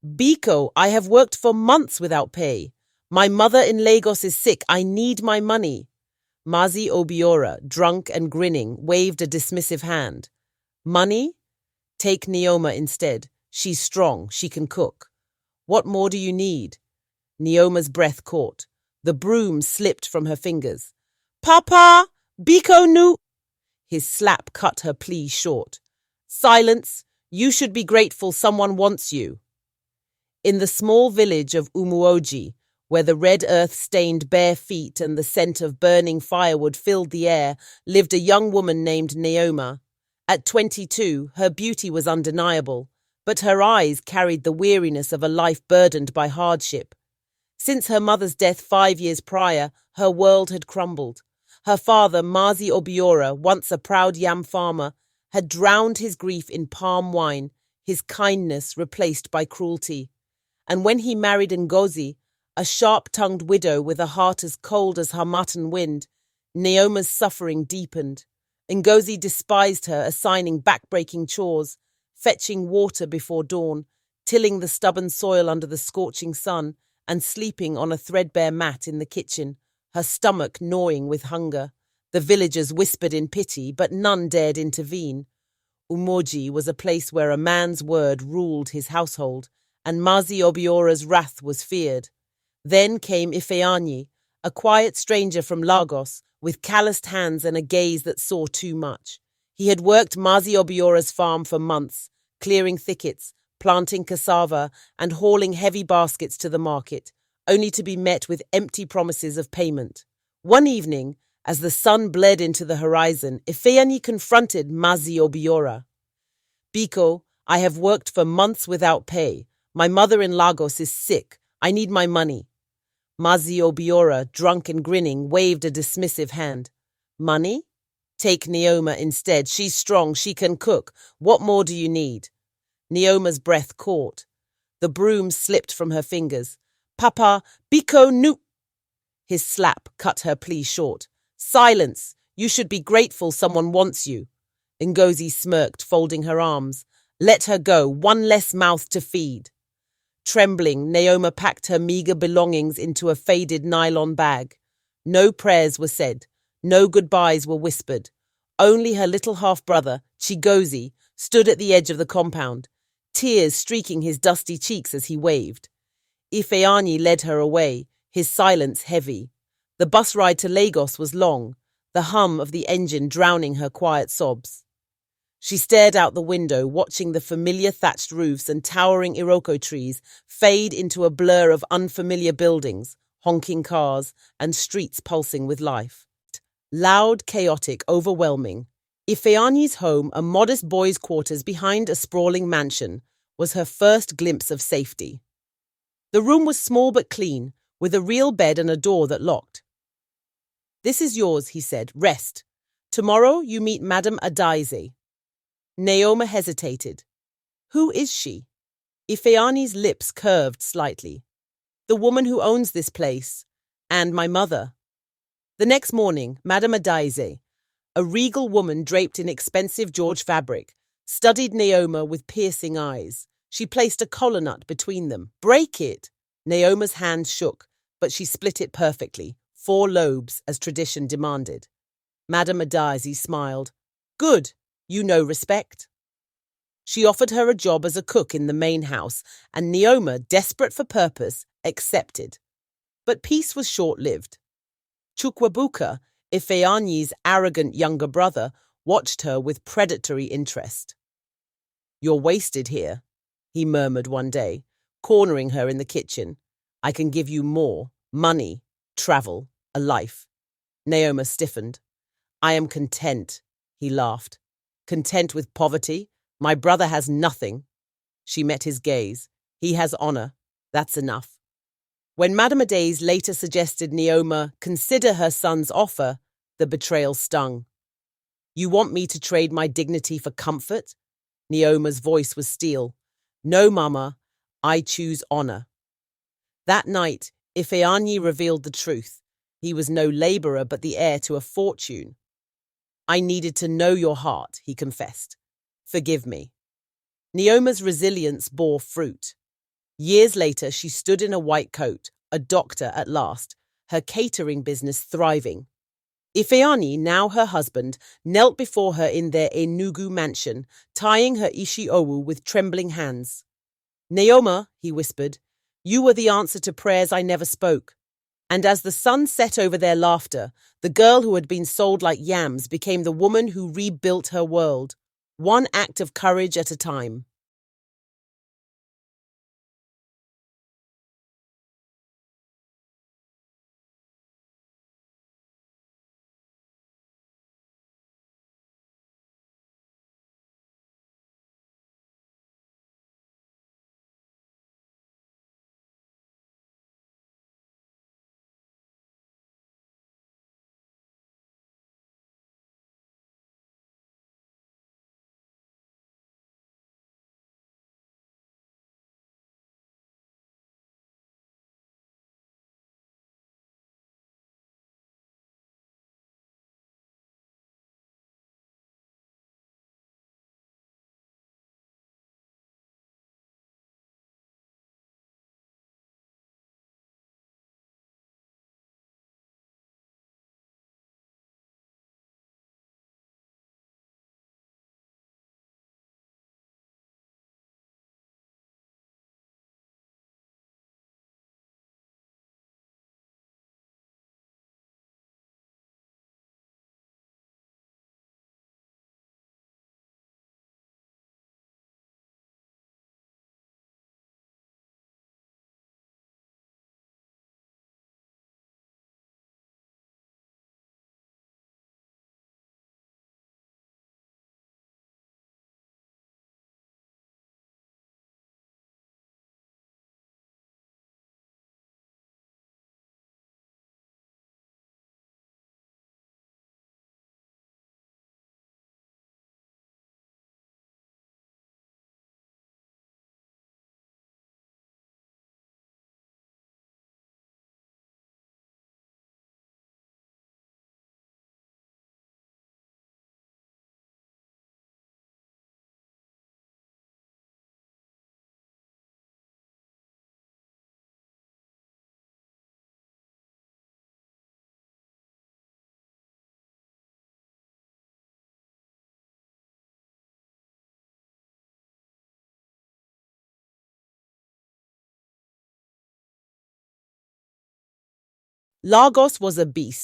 Biko, I have worked for months without pay. My mother in Lagos is sick. I need my money. Mazi Obiora, drunk and grinning, waved a dismissive hand. Money? Take Neoma instead. She's strong. She can cook. What more do you need? Neoma's breath caught. The broom slipped from her fingers. Papa! Biko nu! His slap cut her plea short. Silence! You should be grateful someone wants you. In the small village of Umuoji, where the red earth stained bare feet and the scent of burning firewood filled the air, lived a young woman named Neoma. At 22, her beauty was undeniable, but her eyes carried the weariness of a life burdened by hardship. Since her mother's death 5 years prior, her world had crumbled. Her father, Mazi Obiora, once a proud yam farmer, had drowned his grief in palm wine, his kindness replaced by cruelty. And when he married Ngozi, a sharp-tongued widow with a heart as cold as Harmattan wind, Neoma's suffering deepened. Ngozi despised her, assigning back-breaking chores, fetching water before dawn, tilling the stubborn soil under the scorching sun, and sleeping on a threadbare mat in the kitchen, her stomach gnawing with hunger. The villagers whispered in pity, but none dared intervene. Umoji was a place where a man's word ruled his household, and Mazi Obiora's wrath was feared. Then came Ifeanyi, a quiet stranger from Lagos, with calloused hands and a gaze that saw too much. He had worked Mazi Obiora's farm for months, clearing thickets, planting cassava, and hauling heavy baskets to the market, only to be met with empty promises of payment. One evening, as the sun bled into the horizon, Ifeanyi confronted Mazi Obiora. Biko, I have worked for months without pay. My mother in Lagos is sick. I need my money. Mazi Obiora, drunk and grinning, waved a dismissive hand. Money? Take Neoma instead. She's strong. She can cook. What more do you need? Neoma's breath caught. The broom slipped from her fingers. Papa, Biko nu! His slap cut her plea short. Silence! You should be grateful someone wants you. Ngozi smirked, folding her arms. Let her go. One less mouth to feed. Trembling, Neoma packed her meager belongings into a faded nylon bag. No prayers were said. No goodbyes were whispered. Only her little half-brother, Chigozi, stood at the edge of the compound, tears streaking his dusty cheeks as he waved. Ifeanyi led her away, his silence heavy. The bus ride to Lagos was long, the hum of the engine drowning her quiet sobs. She stared out the window, watching the familiar thatched roofs and towering iroko trees fade into a blur of unfamiliar buildings, honking cars, and streets pulsing with life. Loud, chaotic, overwhelming. Ifeanyi's home, a modest boys' quarters behind a sprawling mansion, was her first glimpse of safety. The room was small but clean, with a real bed and a door that locked. This is yours, he said. Rest. Tomorrow you meet Madame Adaize. Neoma hesitated. Who is she? Ifeanyi's lips curved slightly. The woman who owns this place, and my mother. The next morning, Madame Adaize, a regal woman draped in expensive George fabric, studied Neoma with piercing eyes. She placed a collar nut between them. Break it! Neoma's hand shook, but she split it perfectly, 4 lobes as tradition demanded. Madame Adaize smiled. Good. You know respect. She offered her a job as a cook in the main house, and Neoma, desperate for purpose, accepted. But peace was short-lived. Chukwabuka, Ifeanyi's arrogant younger brother, watched her with predatory interest. You're wasted here, he murmured one day, cornering her in the kitchen. I can give you more: money, travel, a life. Neoma stiffened. I am content, he laughed. Content with poverty? My brother has nothing. She met his gaze. He has honor. That's enough. When Madame Adaize later suggested Neoma consider her son's offer, the betrayal stung. You want me to trade my dignity for comfort? Neoma's voice was steel. No, Mama. I choose honor. That night, Ifeanyi revealed the truth. He was no laborer but the heir to a fortune. I needed to know your heart, he confessed. Forgive me. Neoma's resilience bore fruit. Years later, she stood in a white coat, a doctor at last, her catering business thriving. Ifeanyi, now her husband, knelt before her in their Enugu mansion, tying her ishi owu with trembling hands. "Naoma," he whispered, "you were the answer to prayers I never spoke." And as the sun set over their laughter, the girl who had been sold like yams became the woman who rebuilt her world, one act of courage at a time. Lagos was a beast.